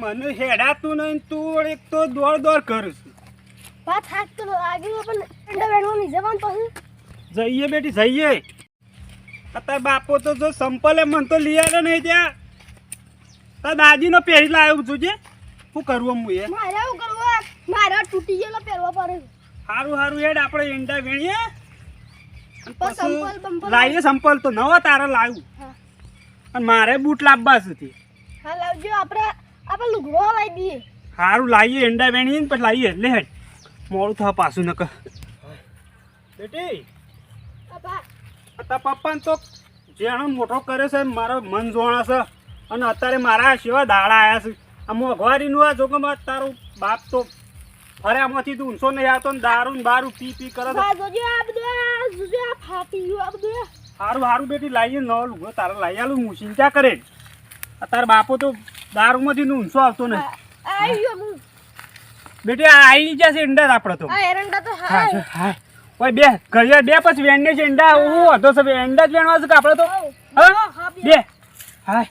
મને હેડાતું નહીં તું એક તો દોડ કરું છું. વાત થાક તો લાગ્યું પણ ઠંડા વેણવાની જવાન પછી જઈએ બેટી જઈએ. અત્યારે બાપો તો જો સંપલે મન તો લઈ આવ્યો નહીં ત્યાં. તાર દાદીનો પહેરી લાવ્યો જોજે. શું કરવું હું એ મારે શું કરવું મારા તૂટી ગયેલો પહેરવા પડે. સારું હેડ આપણે ઈંડા વેણીએ સંપલ બંપલ લાવીએ. સંપલ તો નવો તારે લાવ્યું અને મારે બૂટ લાવવા છે. હા લાવજો આપણે લુગડો લાવી દઈએ. સારું લાવીએ ઈંડા વેણીએ ને પછી લાવીએ. લે હેડ મોડું થવા પાછું નક બેટી. તારા પપ્પાને તો જેનો મોટો કરે છે મારો મન જોણા છે અને અત્યારે મારા સેવા દાડા આવ્યા છે. આ મોંઘવારીનું આ જોગમ તારો બાપ તો અરે આમાંથી તું ઊંચો નહીં આવતો ને દારૂ ને બારું પી કરે. સારું બેટી લાવીએ નવો લુગડો તારે લાવી આલું. હું ચિંતા કરે તારા બાપો તો દારૂમાંથી ઊંચો આવતો નહીં. બેટી આ આવી જશે ઈંડા આપણે તો. હા ઓય બે ઘડિયાળ બે પછી વેંડે છે ઈંડા. હું હતો છે ઈંડા જ વેણવા છે કે આપણે તો. હા બે હા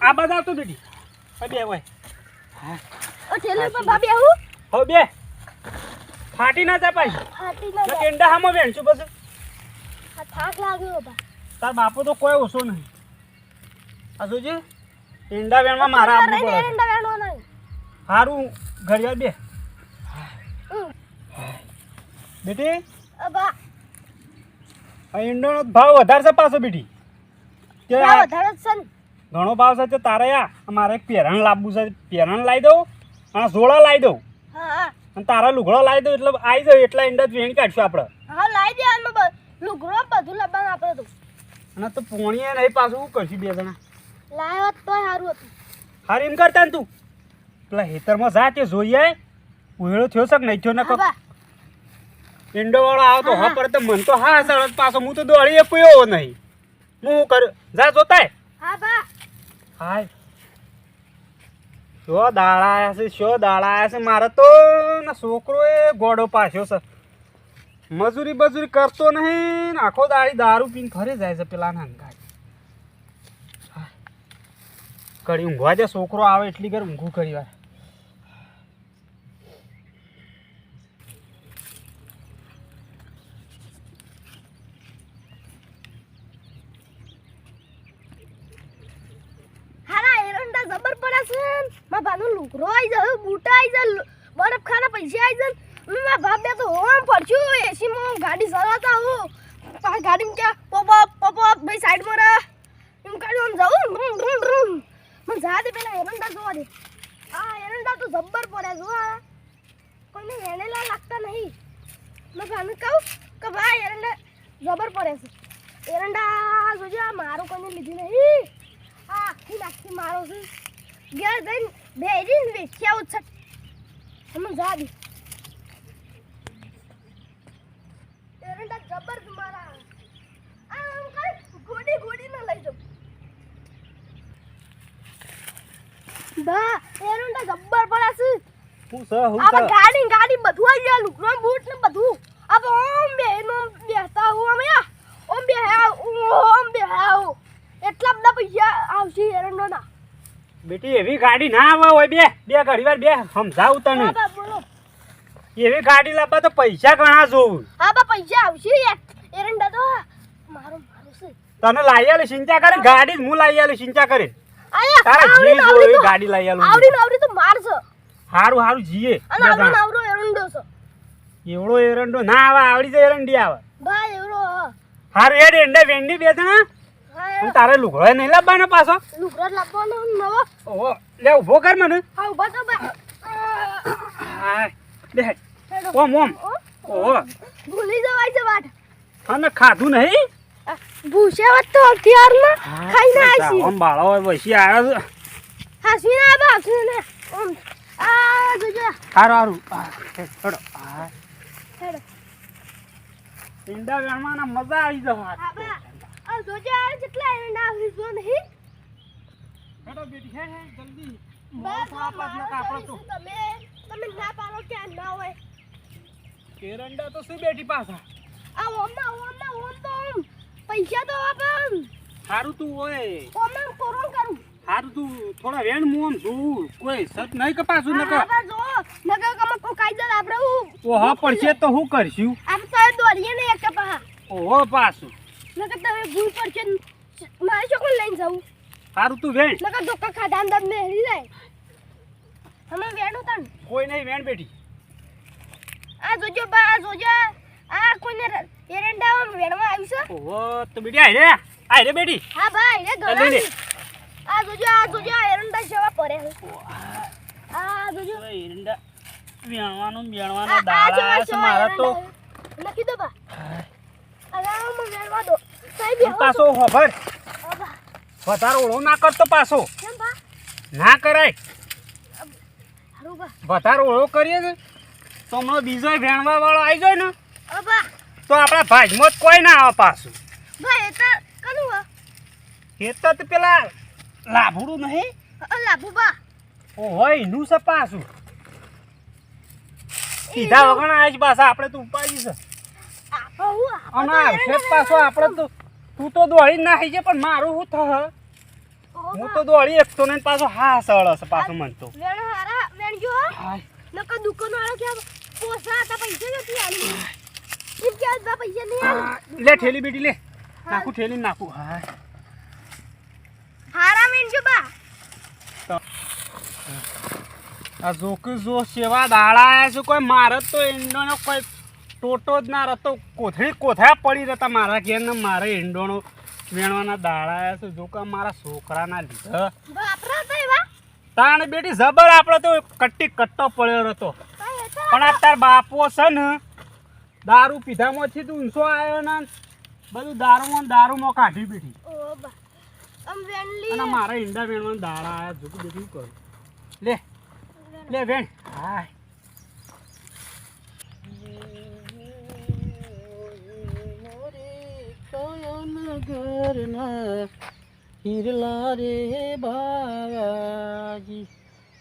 આ બધા આવતો બેટી. બે હોય હવે બે ફાટી ના જાય પાછી ઈંડા હામાં વેણશું પછી. તાર બાપો તો કોઈ ઓછો નહીં. આ જોજે ઈંડા વેણવા મારા આપવું પડે. સારું ઘડિયાળ બે બેટી. ઈંડોનો ભાવ વધારે છે પાછો બેટી. ઘણો ભાવ છે તે તારે મારે એક પહેરણ લાવવું છે. પહેરણ લાવી દઉં અને ઝોળા લાવી દઉં અને તારા લુગડો લાવી દઉં એટલે આવી જાવ એટલા ઈંડા વેણી કાઢશું આપણે. અને તો પોણીએ નહીં પાછું શું કરશું બે જણા. હાર એમ કરતા ને તું પેલા હેતરમાં જા તે જોઈએ ઉહેળો થયો છે કે નહીં થયો ને. ઈંડો વાળો આવો તો હા પડે તો મન તો હા સરસ પાછો હું તો દોડી પીયો નહીં. હું શું કરું જા જોતા હાય શો દાડા આવ્યા છે મારે તો ને છોકરો એ ગોડો પાછો છે. મજૂરી બજૂરી કરતો નહીં ને આખો દાડી દારૂ પીને ફરી જાય છે પેલા નાનકા. કડી ઊંઘવા જાય છોકરો આવે એટલી ઘર ઊંઘું કરી વાર. લુગરો આવી જાય બૂટા આવી જાય બરફ ખાના પૈસા આવી જાય. મારા બાપ બે તો હોમ પડશું એસી માં ગાડી ચલાવતા હું ગાડી ક્યાં પોપ ભાઈ સાઈડમાં રહે એમ કાઢું આમ જાઉં મને જા દે પેલા એરંડા જોવા દે. આ એરંડા તો જબ્બર પડે જો કોઈને વેણેલા લાગતા નહીં. મેં ભાને કહું કે ભાઈ એરંડા જબર પડે છે. એરંડા જોજો આ મારો કોઈને લીધી નહીં. આ આખી મારો છે. ઘેર જઈને બેરીને વેચ્યા ઉછટ અમે જા દે. એરંડા જબર મારા આમ કઈ ગોડી ના લઈ જાઉં. બા એરંડા જબર પડે છે. હું સહ ગાડી બધું આવી ગયા લુકડો બૂટ ને બધું. આ તો ઓમ બેહતા હું અમે ઓમ બે એટલા બધા પૈસા આવશે એરંડોના. બેટી એવી ગાડી ના આવે હોય બે ઘડી વાર બે સમજાવું તને. એવી ગાડી લાવવા તો પૈસા ઘણા જોવું. હા બા પૈસા આવશે એરંડા તો મારો છે. તને લાવી આલે ચિંતા કરે ગાડી હું લાવી આલે ચિંતા કરે. તારા જી જો એવી ગાડી લાવી આલું. આવડી તો માર છે. હારું જીએ. આવડો એરંડો છે. એવડો એરંડો ના આવે આવડી જાય એરંડી આવે. બા એવડો હારું હેડ એંડા વેંડી બે જણા. અને તારે લુગડો નહીં લાવવાનો પાછો. લુગડો લાવવાનો નવો. ઓહો લે ઊભો કર મને. હા ઊભા તો બા. હા લે ઓમ ઓહો ભૂલી જવાય છે વાત. અને ખાધું નહીં. ભૂસે વાત તો અત્યાર ના ખાઈને આસી. ઓમ બાળો હોય વસી આવ્યો છે. હાસી ના બા હાસી ને ઓમ આ જોજો. હારું હેડો હેડો. ઈંડા વેણવાના મજા આવી જશે. હા બા આ જોજો જેટલા એરંડા આવી જો નહીં. હેડો બેટી હે જલ્દી. બા તમે ના પાડો કે ના હોય. એરંડા તો શું બેટી પાછા. આ ઓમ તો પૈસા તો આપણ. સારું તું હોય. ઓમ કોરોન કરું. હારું તું થોડા વેણ હું આમ જોઉં કોઈ સત નહીં કે પાછું નકર આબા જો નકર કમ કો કાયદા આપણે ઓહો પડશે તો હું કરશું આપણે તો દોડીએ ને એક પા ઓહો પાછું નકર તમે ભૂલ પડશે મારે શું લઈને જાવું હારું તું વેણ નકર ધોકા ખાધા અંદર મે હેરી જાય અમે વેણું તન કોઈ નહીં વેણ બેટી આ જોજો બા આ જોજો આ કોઈને એરંડા વેણવા આવ્યું છે ઓહો તો બેટી આય રે બેટી હા ભાઈ રે આ લઈ લે. ઘણા આ જોજો એરંડા જેવા પડે આ જોજો એરંડા વેણવાનું આ દાડા છે મારા તો લખી દો બા આરામમાં વેણવા દો સાહેબ પાછો હોભર બા વધારે ઓળો ના કરતો પાછો કેમ બા ના કરાય હારું બા વધારે ઓળો કરીએ ને તો હમણાં બીજો વેણવા વાળો આવી જાય ને બા તો આપણા ભાજમાં જ કોઈ ના આવે પાછું ભાઈ એ તો કનું ખેતર તો પેલા લાભડું નહીં લાભુ બા ઓહો એનું છે પાછું સીધા વગર આવી જ પાછા આપણે તો ઉપાડી છે અને આવશે જ પાછો આપણે તો તું તો દોડી જ નાખી છે પણ મારું શું થશે હું તો દોડી એકતો ને પાછો હા સળ હશે પાછો મન તો વેણ હારા વેણ જો હાય નકર દુકાન વાળો કે પોસા હતા પૈસા નથી આલી એમ કે આ પૈસા નહીં આલી લે ઠેલી બેટી લે નાખું ઠેલી નાખું હાય હારા વેણ જો બા આ જોકે જો સેવા દાડા આવ્યા છે કોઈ મારે તો ઈંડોનો કોઈ ટોટો જ ના રહેતો કોથળા પડી રહેતા મારા ઘેર ને મારે ઈંડોનો વેણવાના દાડા આવ્યા છે જો કે મારા છોકરાના લીધે બાપરા તો એવા તાણે બેટી જબર આપણે તો કટ્ટો પડ્યો હતો પણ આ તાર બાપો છે ને દારૂ પીધામાંથી તું ઊંચો આવ્યો ને બધું દારૂમાં કાઢી બેઠી ઓ બા આમ વેણલી અને મારા ઈંડા વેણવાના દાડા આવ્યા જો કે બધું કરું લે વેણ હાય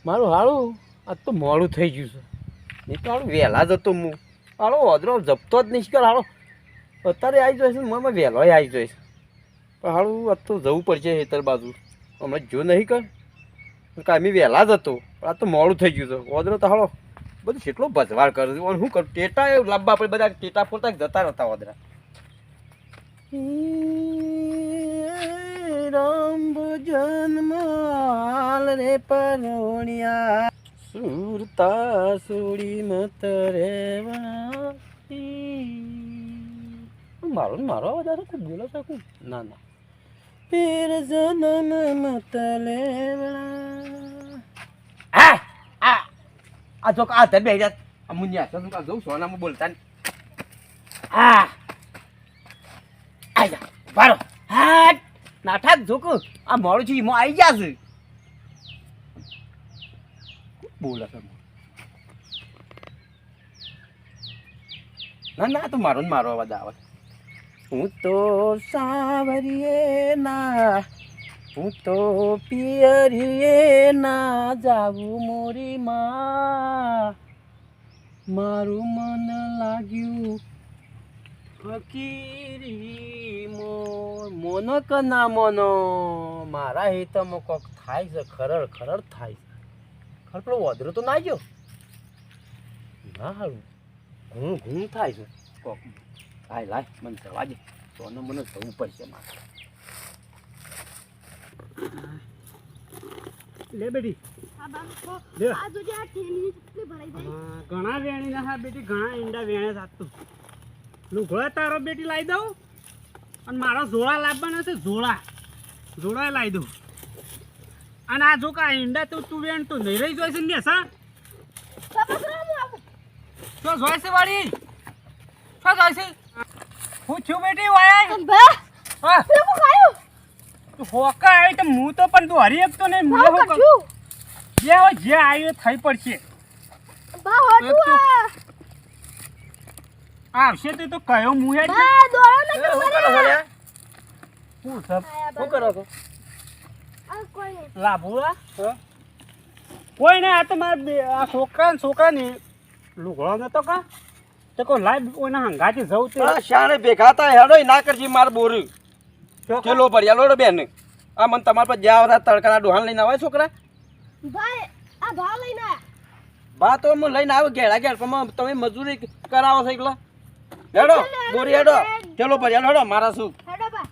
મારું હાળું આજ તો મોડું થઈ ગયું છે નહીં તો હાળું વહેલા જતો હું હાળો ઓદરો જપતો જ નહીં કર હાળો અત્યારે આવી જઈશ ને મને વહેલો આવી જઈશ પણ હાળું આજ તો જવું પડશે હેતર બાજુ હમણાં જો નહીં કર કાંઈ વહેલા જ હતો પણ આ તો મોડું થઈ ગયું છે ઓદરો તો હાળો બધું કેટલો ભજવાળ કરે છે શું કરું ટેટા એવું લાંબા આપણે બધા ટેટા ફોરતા જતા રહેતા ઓદરા રામ જન્માલ રે પરોણિયા સુરતા સુડી મત રે મારો વધારે કોઈ બોલો શકું ના ના પેર જન્મ મત લેવડા આ જો આ તે બે જા અમુન્યા તો કા જઉં સોનામાં બોલતા આ આજા બારો હા નાઠાક જોકો આ મોડું છે એમાં આવી ગયા છે બોલે છે ના ના તો મારો ને મારો અવાજ આવે હું તો સાવરીએ ના હું તો પિયરીએ ના જાવું મોરી માં મારું મન લાગ્યું ફકીરી મોનો કે ના મોનો મારા હેતમાં કોક થાય છે ખરડ થાય છે ખર પેલો વધરો તો ના ગયો ના હારું ઘૂમ થાય છે કોક લાય મને જવા દે તો મને જવું પડશે મારે લે બેટી આ બાપો લે. આ જોજે આ થેલી કેટલી ભરાઈ ગઈ ઘણા વેણી ના હા બેટી ઘણા ઈંડા વેણે સાતું લુગડા તારો બેટી લાવી દઉં અને મારા જોડા લાવવાના છે જોડા લાવી દઉં અને આ જો કા ઈંડા તો તું વેણ તો નહીં રહી જોઈશે ને સા બાપા હું આવું તો જોઈશે વાળી શું જોઈશે હું છું બેટી વાયા બા હા પેલું ખાયું તું હોકા આવી તો હું તો પણ તું હરી એક તો નહીં ભાવ કરશું જે હોય જે આવ્યું એ થઈ પડશે બા હોટું એક તો- આ આવશે તો કયો મું હેડ બા દોડો ને શું કરો છો લ્યા? શું સબ શું કરો છો આ કોઈ નહીં લાભુડા કોઈ નહીં આ તો મારા છોકરા ને લુગડો નતો કા તો કોઈ લાઈવ ઓના હંગાથી જવું તે શાણે ભેગા થાય હેડો ના કરજી માર બોર ચલો ભર્યા લોડો બેન આ મને તમારા પર જ્યાં આવતા તડકાના ડોહાન લઈને આવે છોકરા ભાઈ આ ભાવ લઈને આયા. બા તો હું લઈને આવ્યો ઘેડા ઘેર પણ તમે મજૂરી કરાવો છો એટલે હેડો બોરી હેડો ચલો પર હેડો મારા શું હેડો બા.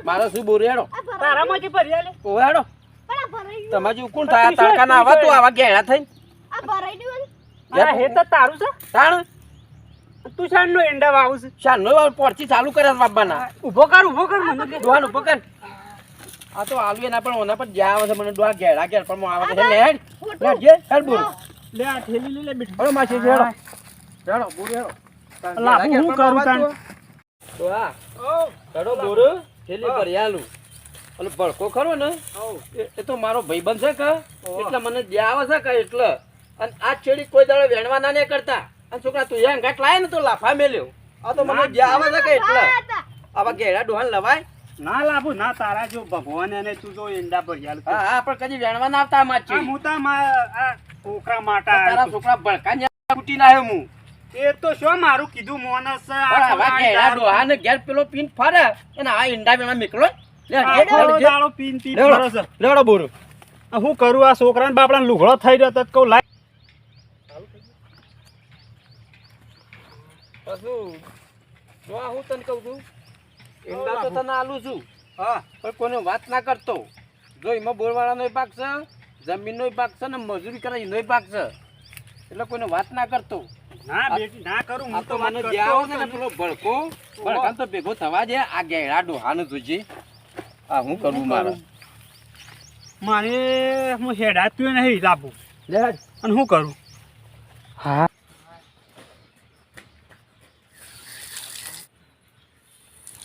મારા શું બોરી હેડો આ ભરાઈ તારામાંથી ભરી આલે ઓ હેડો પણ આ ભરાઈ ગયું. તમારે જેવું કોણ થાય તડકાના આવા તો આવા ઘેડા થઈને આ ભરાઈ ગયું. આ હે તો તારું છે તાણ તું શાનનો એંડા વાવું છે શાનનો પોરચી ચાલુ કરે બાબાના ઊભો કર મને દે. ડોહાન ઉપર કર આ તો આલુ એના પણ ઓના પર જ્યાં આવે છે મને ડોહા ઘેડા ઘેર પણ આવે છે લે હેડ જે હેડ બોરું લે આ થેલી લે બેઠો હળો માસી હેડો હેડો બોરું હેડો લાભુ હું કરું તાન તો હા ઓ હેડો બોરું થેલી ભરી આલું અને ભડકો ખરો ને એ તો મારો ભાઈબંધ છે કે એટલે મને જ્યાં આવે છે કે એટલે અને આ છેડી કોઈ દાડો વેણવા ના નહીં કરતા અને છોકરા તું યાર ગાંઠ લાય ને તો લાફા મેલ્યો આ તો મને જ્યાં આવે છે કે એટલે આવા ઘેડા ડોહાન લવાય ના લાભુ ના તારા જો ભગવાન એને તું જો એંડા ભરી આલ હા હા પણ કદી વેણવા ના આવતા માર છે હું તા આ છોકરા માટા તારા છોકરા ભડકા ને ફૂટી ના આવ્યો હું એ તો શું મારું કીધું મોનસ પણ આવા ઘેડા ડોહાને ઘેર પેલો પીન ફરે અને આ ઈંડા વેણા નીકળો દાડો પીન પીન ફરે છે. લેવડો બોરું હું કરું આ છોકરાને બાપડાને લુગડો થઈ રહ્યો તો કહું લાય પાછું જો આ હું તને કહું છું ઈંડા તો તને આલું છું હા પણ કોઈને વાત ના કરતો જો એમાં બોરવાળાનો ભાગ છે જમીનનો ભાગ છે ને મજૂરી કરે એનો ભાગ છે એટલે કોઈને વાત ના કરતો ના બેટી ના કરું આ હું તો તો વાત મને કરતો જ્યાં હતો આવે ને ને. પેલો ભડકાન તો ભેગો થવા દે આ ઘેડા ડોહાનું જોજે આ હું કરવું મારે મારે હું હેડાતું નહીં લાભુ લે અને શું કરું હા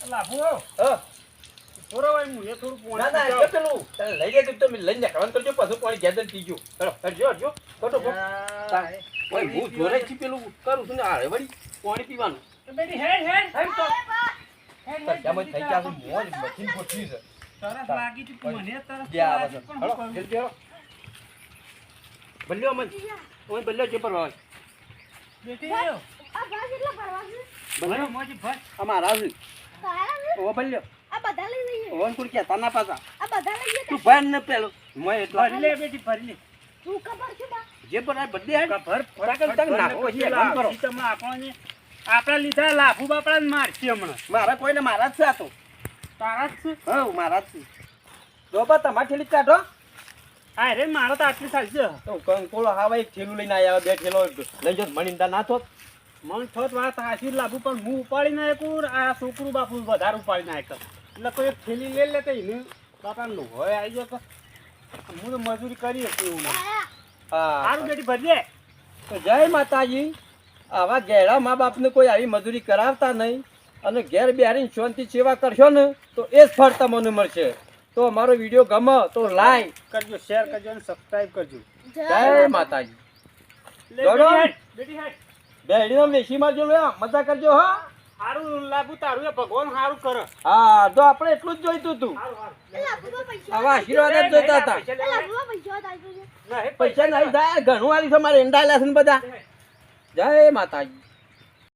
લાભુ હા થોડો ભાઈ હું એ થોડું ના ના પોણી એ પેલું તને લઈ જાય તો મેં લઈને જવાનું કરજો પાછું પાણી ગેદર પીજો હેડો હટજો હટજો ખોટો ઓય હું જોરે થી પેલું કરું છું ને આરે વળી પાણી પીવાનું બેટી હેડ એમ તો તરજામાં થઈ ગયા છે મોજ મચીન પોઠી છે તરસ લાગી તી તું મને તરસ જે આવે છે લાગી પણ હેડો શું કરું? જલ્દી હેડો બલ્યો મન ઓય બલ્યો જે પર હોય બેટી આ ભાવ કેટલા ભરવા છે? બલ્યો મોજી ભર અમારા છે તારા છે? ઓ બલ્યો આ બધા લઈ જઈએ. ઓન કુડ કે તાના પાસા આ બધા લઈ જઈએ. તું ભર ને પેલો મોય એટલા ભરી લે બેટી ભરી લે તું ખબર છે બા? જે પર આ બધે હેડ ભર તાકલ તક નાખો છે કામ કરો તમે આપણને આપણા લીધા લાભુ બાપડા મારશે હમણાં મારા કોઈને મારા જ છે આ તો તારા જ છે હા મારા જ છે ડોબા તમાર ઠેલી જ કાઢો હા રે મારો તો આટલી સાલ છે તો કંકોળો હાવા એક થેલું લઈને આવ્યા બે થેલો લઈ જો મણીંદા ના થોત મન થોત વાત હાસી લાભુ પણ હું ઉપાડી નાખ્યું આ છોકરું બાપુ વધારે ઉપાડી નાખ્યો એટલે કોઈ એક થેલી લઈ લે તો એને બાપા નું હોય આવી ગયો તો હું તો મજૂરી કરી હતી એવું ના હા સારું બેટી ભરજે તો જય માતાજી આવા ઘેડા મા બાપને કોઈ આવી મજૂરી કરાવતા નહીં અને ઘેર બેહારીને શાંતિ સેવા કરશો ને તો એ જ ફળ તમને મળશે તો અમારો વિડીયો ગમે તો લાઈક કરજો શેર કરજો અને સબસ્ક્રાઇબ કરજો જય માતાજી લે દોડો. બેટી હેડ બેડીનો વેસી મારજો લે મજા કરજો હા સારું લાભુ તારું એ ભગવાન સારું કરે હા તો આપણે એટલું જ જોઈતું હતું સારું એલા ભૂવા પૈસા. આવા આશીર્વાદ જ જોતા હતા એલા ભૂવા પૈસા હતા તો છે. ના હે પૈસા નહીં થાય ઘણું આલી છે મારે એંડા લે છે ને બધા જય માતાજી